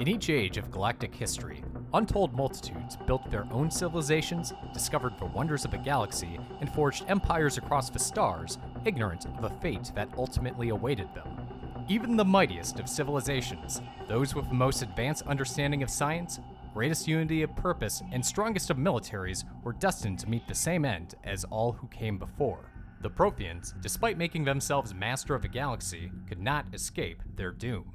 In each age of galactic history, untold multitudes built their own civilizations, discovered the wonders of a galaxy, and forged empires across the stars, ignorant of the fate that ultimately awaited them. Even the mightiest of civilizations, those with the most advanced understanding of science, greatest unity of purpose, and strongest of militaries, were destined to meet the same end as all who came before. The Protheans, despite making themselves master of the galaxy, could not escape their doom.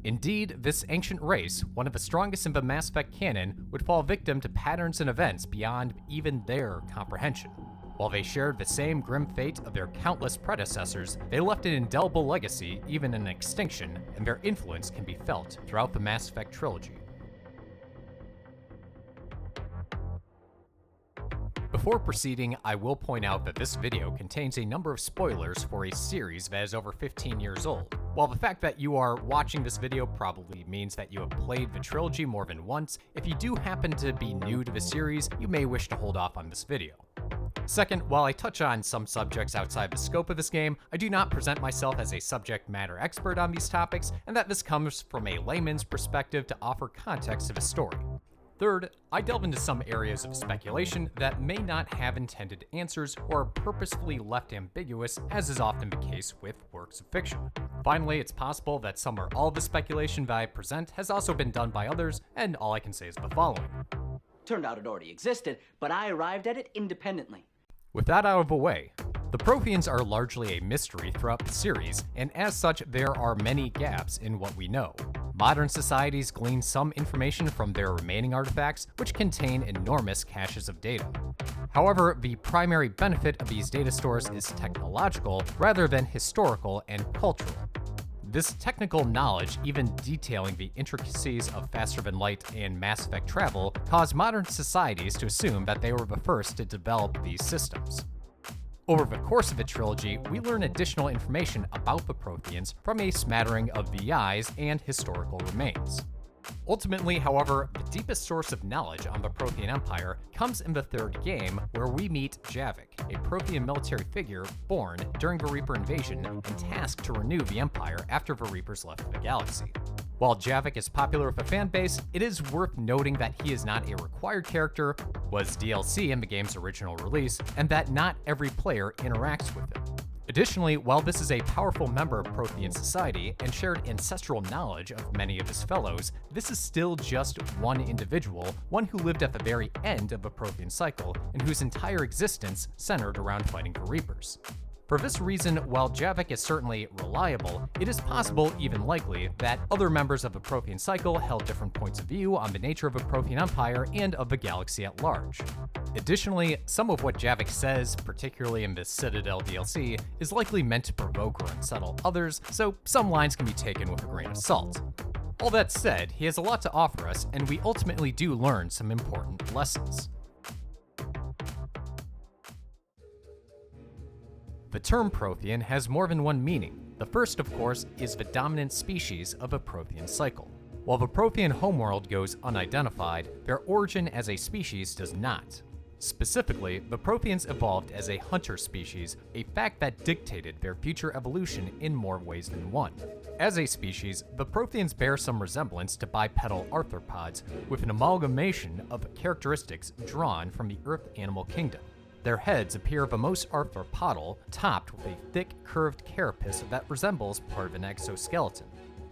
Indeed, this ancient race, one of the strongest in the Mass Effect canon, would fall victim to patterns and events beyond even their comprehension. While they shared the same grim fate of their countless predecessors, they left an indelible legacy even in extinction, and their influence can be felt throughout the Mass Effect trilogy. Before proceeding, I will point out that this video contains a number of spoilers for a series that is over 15 years old. While the fact that you are watching this video probably means that you have played the trilogy more than once, if you do happen to be new to the series, you may wish to hold off on this video. Second, while I touch on some subjects outside the scope of this game, I do not present myself as a subject matter expert on these topics, and that this comes from a layman's perspective to offer context to the story. Third, I delve into some areas of speculation that may not have intended answers or are purposefully left ambiguous, as is often the case with works of fiction. Finally, it's possible that some or all of the speculation that I present has also been done by others, and all I can say is the following. Turned out it already existed, but I arrived at it independently. With that out of the way, the Protheans are largely a mystery throughout the series, and as such, there are many gaps in what we know. Modern societies glean some information from their remaining artifacts, which contain enormous caches of data. However, the primary benefit of these data stores is technological rather than historical and cultural. This technical knowledge, even detailing the intricacies of faster-than-light and Mass Effect travel, caused modern societies to assume that they were the first to develop these systems. Over the course of the trilogy, we learn additional information about the Protheans from a smattering of VIs and historical remains. Ultimately, however, the deepest source of knowledge on the Prothean Empire comes in the third game, where we meet Javik, a Prothean military figure born during the Reaper invasion and tasked to renew the Empire after the Reapers left the galaxy. While Javik is popular with the fanbase, it is worth noting that he is not a required character, was DLC in the game's original release, and that not every player interacts with him. Additionally, while this is a powerful member of Prothean society and shared ancestral knowledge of many of his fellows, this is still just one individual, one who lived at the very end of the Prothean Cycle and whose entire existence centered around fighting the Reapers. For this reason, while Javik is certainly reliable, it is possible, even likely, that other members of the Prothean Cycle held different points of view on the nature of the Prothean Empire and of the galaxy at large. Additionally, some of what Javik says, particularly in the Citadel DLC, is likely meant to provoke or unsettle others, so some lines can be taken with a grain of salt. All that said, he has a lot to offer us, and we ultimately do learn some important lessons. The term Prothean has more than one meaning. The first, of course, is the dominant species of a Prothean cycle. While the Prothean homeworld goes unidentified, their origin as a species does not. Specifically, the Protheans evolved as a hunter species, a fact that dictated their future evolution in more ways than one. As a species, the Protheans bear some resemblance to bipedal arthropods, with an amalgamation of characteristics drawn from the Earth animal kingdom. Their heads appear the most arthropodal, topped with a thick, curved carapace that resembles part of an exoskeleton.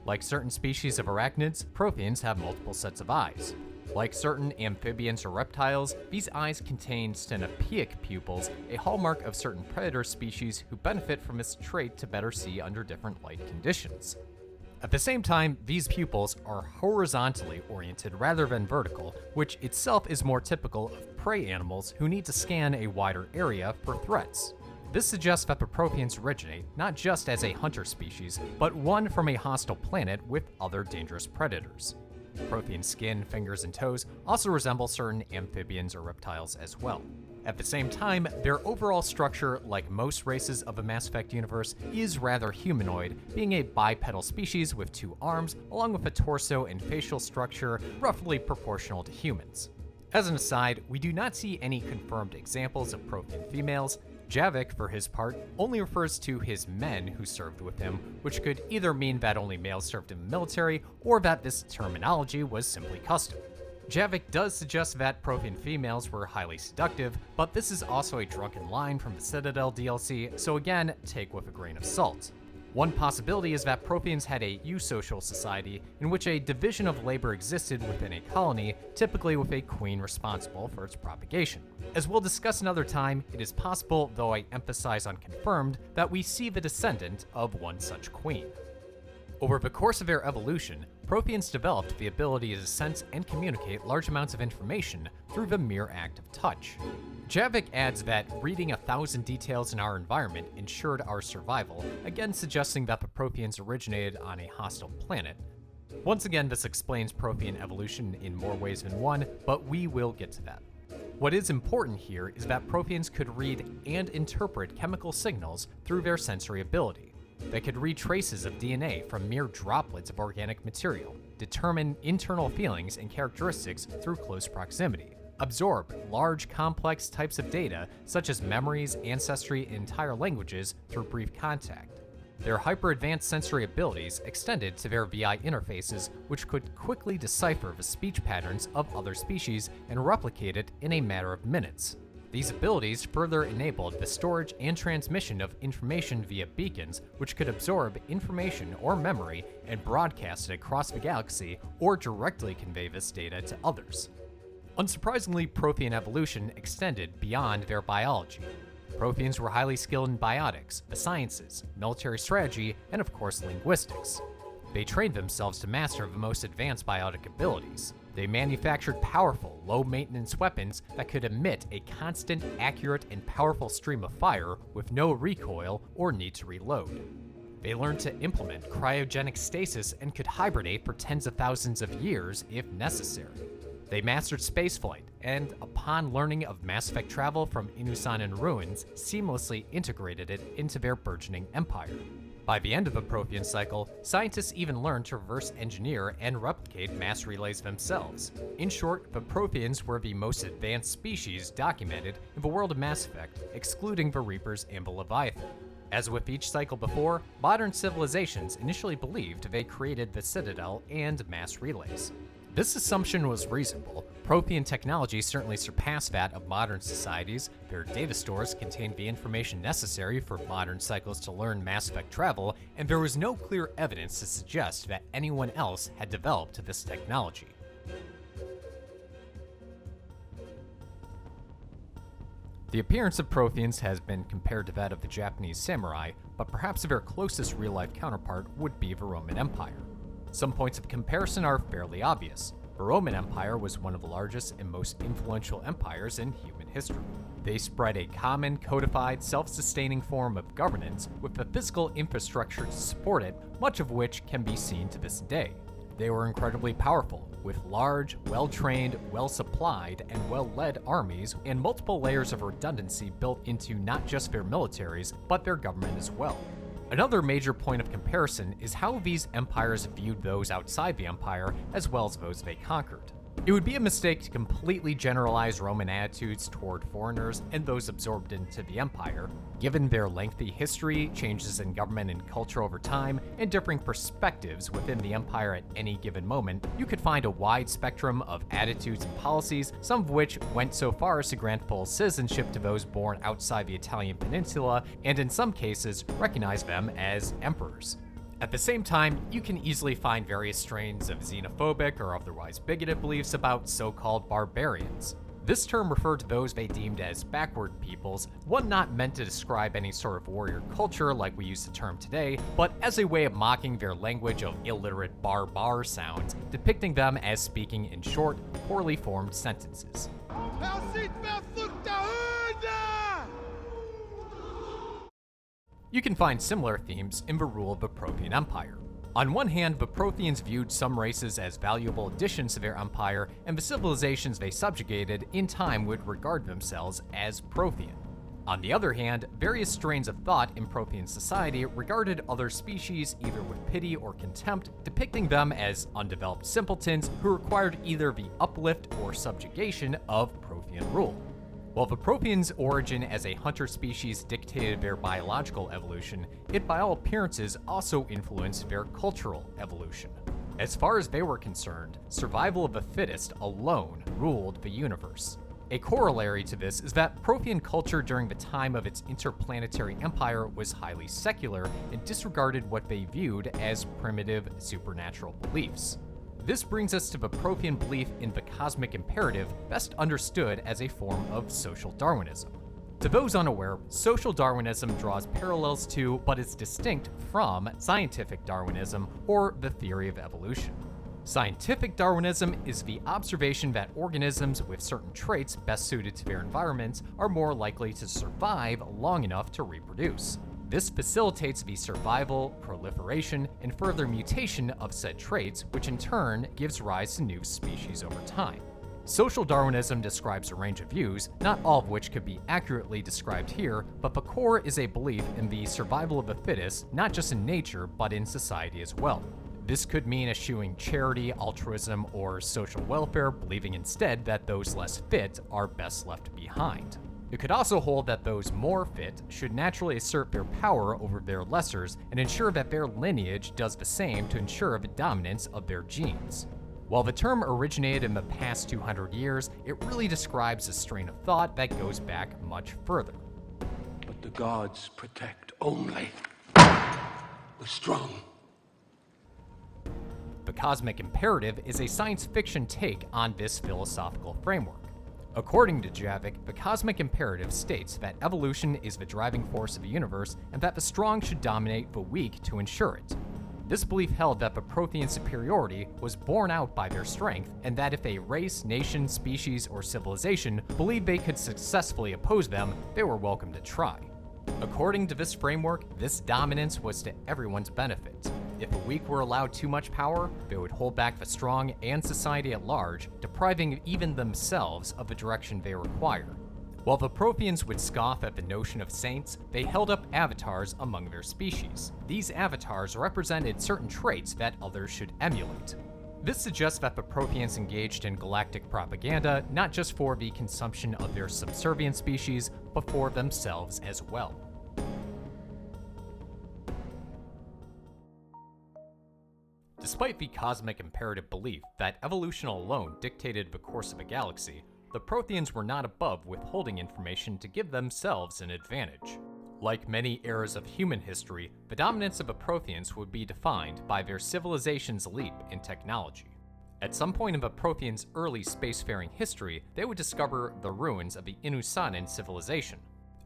Like certain species of arachnids, Protheans have multiple sets of eyes. Like certain amphibians or reptiles, these eyes contain stenopoeic pupils, a hallmark of certain predator species who benefit from this trait to better see under different light conditions. At the same time, these pupils are horizontally oriented rather than vertical, which itself is more typical of prey animals who need to scan a wider area for threats. This suggests that the Protheans originate not just as a hunter species, but one from a hostile planet with other dangerous predators. Prothean skin, fingers, and toes also resemble certain amphibians or reptiles as well. At the same time, their overall structure, like most races of the Mass Effect universe, is rather humanoid, being a bipedal species with two arms, along with a torso and facial structure roughly proportional to humans. As an aside, we do not see any confirmed examples of Prothean females. Javik, for his part, only refers to his men who served with him, which could either mean that only males served in the military, or that this terminology was simply custom. Javik does suggest that Prothean females were highly seductive, but this is also a drunken line from the Citadel DLC, so again, take with a grain of salt. One possibility is that Protheans had a eusocial society in which a division of labor existed within a colony, typically with a queen responsible for its propagation. As we'll discuss another time, it is possible, though I emphasize unconfirmed, that we see the descendant of one such queen. Over the course of their evolution, Protheans developed the ability to sense and communicate large amounts of information through the mere act of touch. Javik adds that reading 1,000 details in our environment ensured our survival, again suggesting that the Protheans originated on a hostile planet. Once again, this explains Prothean evolution in more ways than one, but we will get to that. What is important here is that Protheans could read and interpret chemical signals through their sensory ability. They could read traces of DNA from mere droplets of organic material, determine internal feelings and characteristics through close proximity, absorb large, complex types of data such as memories, ancestry, and entire languages through brief contact. Their hyper-advanced sensory abilities extended to their VI interfaces, which could quickly decipher the speech patterns of other species and replicate it in a matter of minutes. These abilities further enabled the storage and transmission of information via beacons, which could absorb information or memory and broadcast it across the galaxy or directly convey this data to others. Unsurprisingly, Prothean evolution extended beyond their biology. Protheans were highly skilled in biotics, the sciences, military strategy, and of course linguistics. They trained themselves to master the most advanced biotic abilities. They manufactured powerful, low-maintenance weapons that could emit a constant, accurate, and powerful stream of fire with no recoil or need to reload. They learned to implement cryogenic stasis and could hibernate for tens of thousands of years if necessary. They mastered spaceflight, and upon learning of Mass Effect travel from Inusanan ruins, seamlessly integrated it into their burgeoning empire. By the end of the Prothean Cycle, scientists even learned to reverse engineer and replicate mass relays themselves. In short, the Protheans were the most advanced species documented in the world of Mass Effect, excluding the Reapers and the Leviathan. As with each cycle before, modern civilizations initially believed they created the Citadel and mass relays. This assumption was reasonable. Prothean technology certainly surpassed that of modern societies. Their data stores contained the information necessary for modern cycles to learn Mass Effect travel, and there was no clear evidence to suggest that anyone else had developed this technology. The appearance of Protheans has been compared to that of the Japanese samurai, but perhaps their closest real-life counterpart would be the Roman Empire. Some points of comparison are fairly obvious. The Roman Empire was one of the largest and most influential empires in human history. They spread a common, codified, self-sustaining form of governance with the physical infrastructure to support it, much of which can be seen to this day. They were incredibly powerful, with large, well-trained, well-supplied, and well-led armies, and multiple layers of redundancy built into not just their militaries, but their government as well. Another major point of comparison is how these empires viewed those outside the empire, as well as those they conquered. It would be a mistake to completely generalize Roman attitudes toward foreigners and those absorbed into the empire. Given their lengthy history, changes in government and culture over time, and differing perspectives within the empire at any given moment, you could find a wide spectrum of attitudes and policies, some of which went so far as to grant full citizenship to those born outside the Italian peninsula, and in some cases, recognize them as emperors. At the same time, you can easily find various strains of xenophobic or otherwise bigoted beliefs about so-called barbarians. This term referred to those they deemed as backward peoples, one not meant to describe any sort of warrior culture like we use the term today, but as a way of mocking their language of illiterate barbar sounds, depicting them as speaking in short, poorly formed sentences. You can find similar themes in the rule of the Prothean Empire. On one hand, the Protheans viewed some races as valuable additions to their empire, and the civilizations they subjugated in time would regard themselves as Prothean. On the other hand, various strains of thought in Prothean society regarded other species either with pity or contempt, depicting them as undeveloped simpletons who required either the uplift or subjugation of Prothean rule. While the Protheans' origin as a hunter species dictated their biological evolution, it by all appearances also influenced their cultural evolution. As far as they were concerned, survival of the fittest alone ruled the universe. A corollary to this is that Prothean culture during the time of its interplanetary empire was highly secular and disregarded what they viewed as primitive supernatural beliefs. This brings us to the Prothean belief in the cosmic imperative, best understood as a form of social Darwinism. To those unaware, social Darwinism draws parallels to, but is distinct from, scientific Darwinism, or the theory of evolution. Scientific Darwinism is the observation that organisms with certain traits best suited to their environments are more likely to survive long enough to reproduce. This facilitates the survival, proliferation, and further mutation of said traits, which in turn gives rise to new species over time. Social Darwinism describes a range of views, not all of which could be accurately described here, but the core is a belief in the survival of the fittest, not just in nature, but in society as well. This could mean eschewing charity, altruism, or social welfare, believing instead that those less fit are best left behind. It could also hold that those more fit should naturally assert their power over their lessers and ensure that their lineage does the same to ensure the dominance of their genes. While the term originated in the past 200 years, it really describes a strain of thought that goes back much further. But the gods protect only the strong. The cosmic imperative is a science fiction take on this philosophical framework. According to Javik, the cosmic imperative states that evolution is the driving force of the universe and that the strong should dominate the weak to ensure it. This belief held that the Prothean superiority was borne out by their strength, and that if a race, nation, species, or civilization believed they could successfully oppose them, they were welcome to try. According to this framework, this dominance was to everyone's benefit. If the weak were allowed too much power, they would hold back the strong and society at large, depriving even themselves of the direction they require. While the Protheans would scoff at the notion of saints, they held up avatars among their species. These avatars represented certain traits that others should emulate. This suggests that the Protheans engaged in galactic propaganda, not just for the consumption of their subservient species, but for themselves as well. Despite the cosmic imperative belief that evolution alone dictated the course of a galaxy, the Protheans were not above withholding information to give themselves an advantage. Like many eras of human history, the dominance of the Protheans would be defined by their civilization's leap in technology. At some point in the Protheans' early spacefaring history, they would discover the ruins of the Inusanan civilization.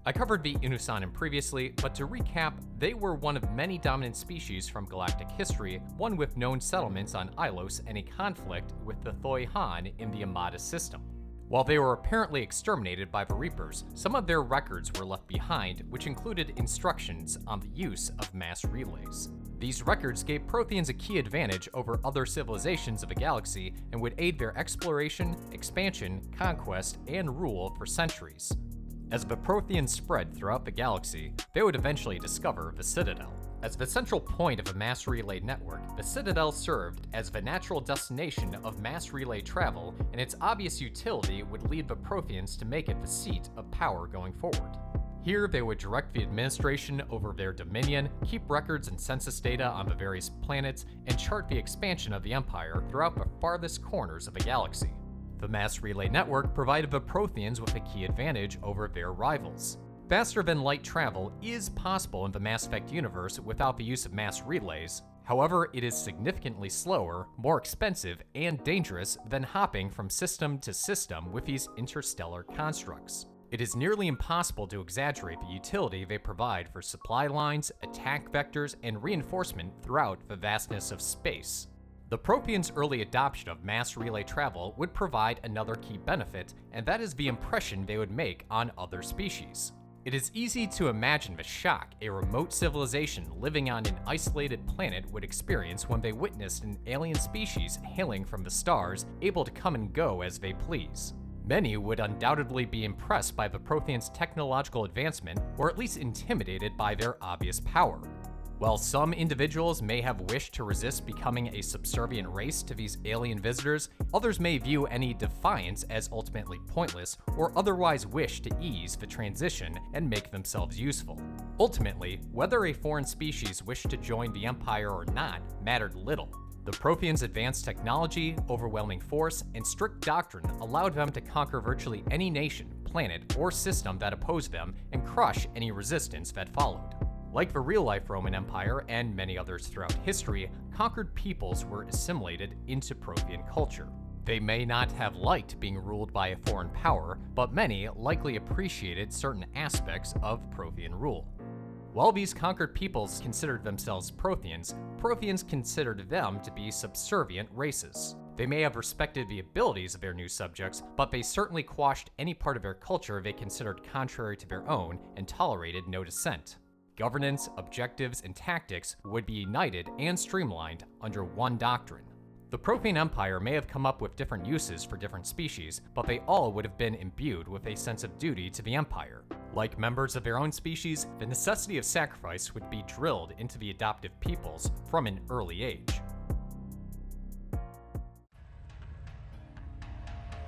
I covered the Inusanan previously, but to recap, they were one of many dominant species from galactic history, one with known settlements on Ilos and a conflict with the Thoi Han in the Amada system. While they were apparently exterminated by the Reapers, some of their records were left behind, which included instructions on the use of mass relays. These records gave Protheans a key advantage over other civilizations of the galaxy and would aid their exploration, expansion, conquest, and rule for centuries. As the Protheans spread throughout the galaxy, they would eventually discover the Citadel. As the central point of a mass relay network, the Citadel served as the natural destination of mass relay travel, and its obvious utility would lead the Protheans to make it the seat of power going forward. Here, they would direct the administration over their dominion, keep records and census data on the various planets, and chart the expansion of the Empire throughout the farthest corners of the galaxy. The mass relay network provided the Protheans with a key advantage over their rivals. Faster-than-light travel is possible in the Mass Effect universe without the use of mass relays. However, it is significantly slower, more expensive, and dangerous than hopping from system to system with these interstellar constructs. It is nearly impossible to exaggerate the utility they provide for supply lines, attack vectors, and reinforcement throughout the vastness of space. The Protheans' early adoption of mass relay travel would provide another key benefit, and that is the impression they would make on other species. It is easy to imagine the shock a remote civilization living on an isolated planet would experience when they witnessed an alien species hailing from the stars, able to come and go as they please. Many would undoubtedly be impressed by the Protheans' technological advancement, or at least intimidated by their obvious power. While some individuals may have wished to resist becoming a subservient race to these alien visitors, others may view any defiance as ultimately pointless or otherwise wish to ease the transition and make themselves useful. Ultimately, whether a foreign species wished to join the Empire or not mattered little. The Protheans' advanced technology, overwhelming force, and strict doctrine allowed them to conquer virtually any nation, planet, or system that opposed them and crush any resistance that followed. Like the real-life Roman Empire and many others throughout history, conquered peoples were assimilated into Prothean culture. They may not have liked being ruled by a foreign power, but many likely appreciated certain aspects of Prothean rule. While these conquered peoples considered themselves Protheans, Protheans considered them to be subservient races. They may have respected the abilities of their new subjects, but they certainly quashed any part of their culture they considered contrary to their own and tolerated no dissent. Governance, objectives, and tactics would be united and streamlined under one doctrine. The Prothean Empire may have come up with different uses for different species, but they all would have been imbued with a sense of duty to the Empire. Like members of their own species, the necessity of sacrifice would be drilled into the adoptive peoples from an early age.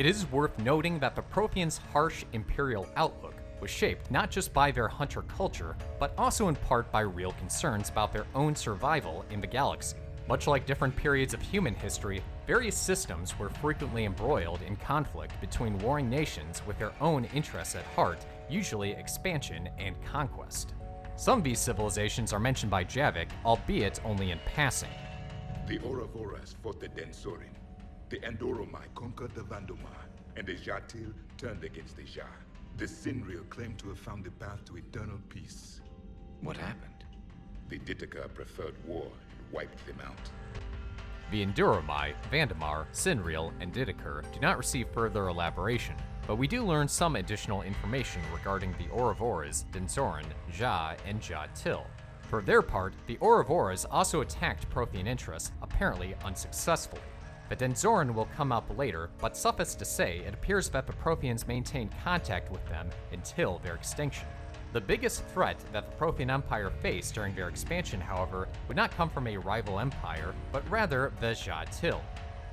It is worth noting that the Protheans' harsh imperial outlook was shaped not just by their hunter culture, but also in part by real concerns about their own survival in the galaxy. Much like different periods of human history, various systems were frequently embroiled in conflict between warring nations with their own interests at heart, usually expansion and conquest. Some of these civilizations are mentioned by Javik, albeit only in passing. The Ouroboros fought the Densorin. The Andoromai conquered the Vandomar, and the Jatil turned against the Jah. The Sinriel claimed to have found the path to eternal peace. What happened? The Ditaka preferred war and wiped them out. The Enduromai, Vandamar, Sinriel, and Didakar do not receive further elaboration, but we do learn some additional information regarding the Ouroboros, Densorin, Jah, and Jatil. For their part, the Ouroboros also attacked Prothean interests, apparently unsuccessfully. The Denzorin will come up later, but suffice to say, it appears that the Protheans maintained contact with them until their extinction. The biggest threat that the Prothean Empire faced during their expansion, however, would not come from a rival empire, but rather the Jatil.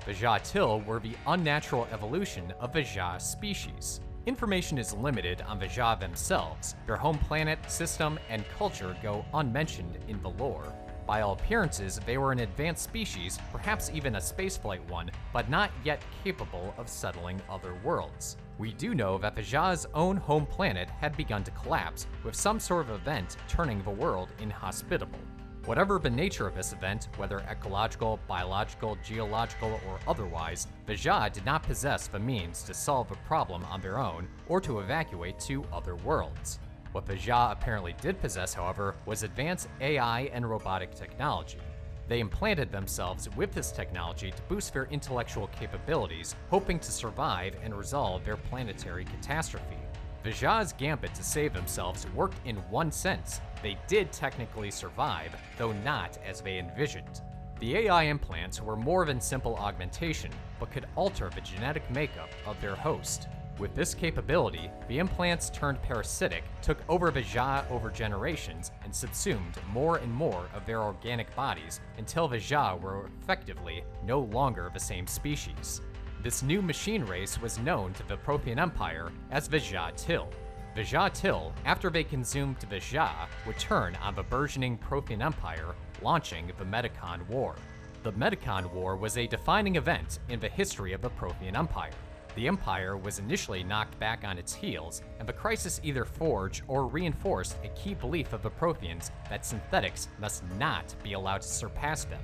The Jatil were the unnatural evolution of the Jah species. Information is limited on the Jah themselves. Their home planet, system, and culture go unmentioned in the lore. By all appearances, they were an advanced species, perhaps even a spaceflight one, but not yet capable of settling other worlds. We do know that the Jah's own home planet had begun to collapse, with some sort of event turning the world inhospitable. Whatever the nature of this event, whether ecological, biological, geological, or otherwise, the Jah did not possess the means to solve the problem on their own or to evacuate to other worlds. What the Jah apparently did possess, however, was advanced AI and robotic technology. They implanted themselves with this technology to boost their intellectual capabilities, hoping to survive and resolve their planetary catastrophe. The Jah's gambit to save themselves worked in one sense. They did technically survive, though not as they envisioned. The AI implants were more than simple augmentation, but could alter the genetic makeup of their host. With this capability, the implants turned parasitic, took over the Jah over generations, and subsumed more and more of their organic bodies until the Jah were effectively no longer the same species. This new machine race was known to the Prothean Empire as the Jatil. The Jatil, after they consumed the Jah, would turn on the burgeoning Prothean Empire, launching the Metacon War. The Metacon War was a defining event in the history of the Prothean Empire. The Empire was initially knocked back on its heels, and the crisis either forged or reinforced a key belief of the Protheans that synthetics must not be allowed to surpass them.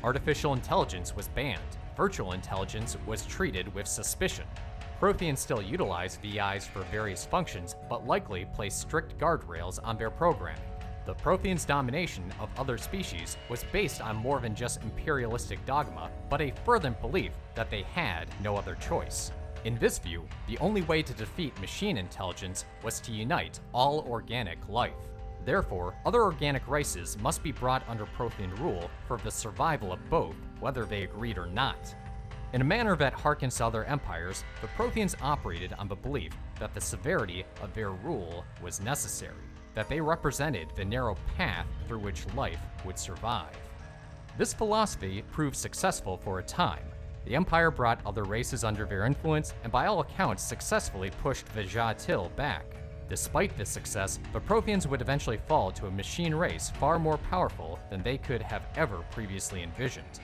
Artificial intelligence was banned. Virtual intelligence was treated with suspicion. Protheans still utilize VIs for various functions, but likely place strict guardrails on their programming. The Protheans' domination of other species was based on more than just imperialistic dogma, but a fervent belief that they had no other choice. In this view, the only way to defeat machine intelligence was to unite all organic life. Therefore, other organic races must be brought under Prothean rule for the survival of both, whether they agreed or not. In a manner that harkens to other empires, the Protheans operated on the belief that the severity of their rule was necessary, that they represented the narrow path through which life would survive. This philosophy proved successful for a time. The Empire brought other races under their influence and by all accounts successfully pushed the Ja'til back. Despite this success, the Protheans would eventually fall to a machine race far more powerful than they could have ever previously envisioned.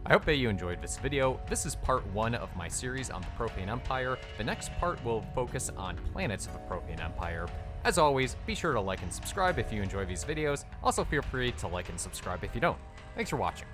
I hope that you enjoyed this video. This is part 1 of my series on the Prothean Empire. The next part will focus on planets of the Prothean Empire. As always, be sure to like and subscribe if you enjoy these videos. Also feel free to like and subscribe if you don't. Thanks for watching.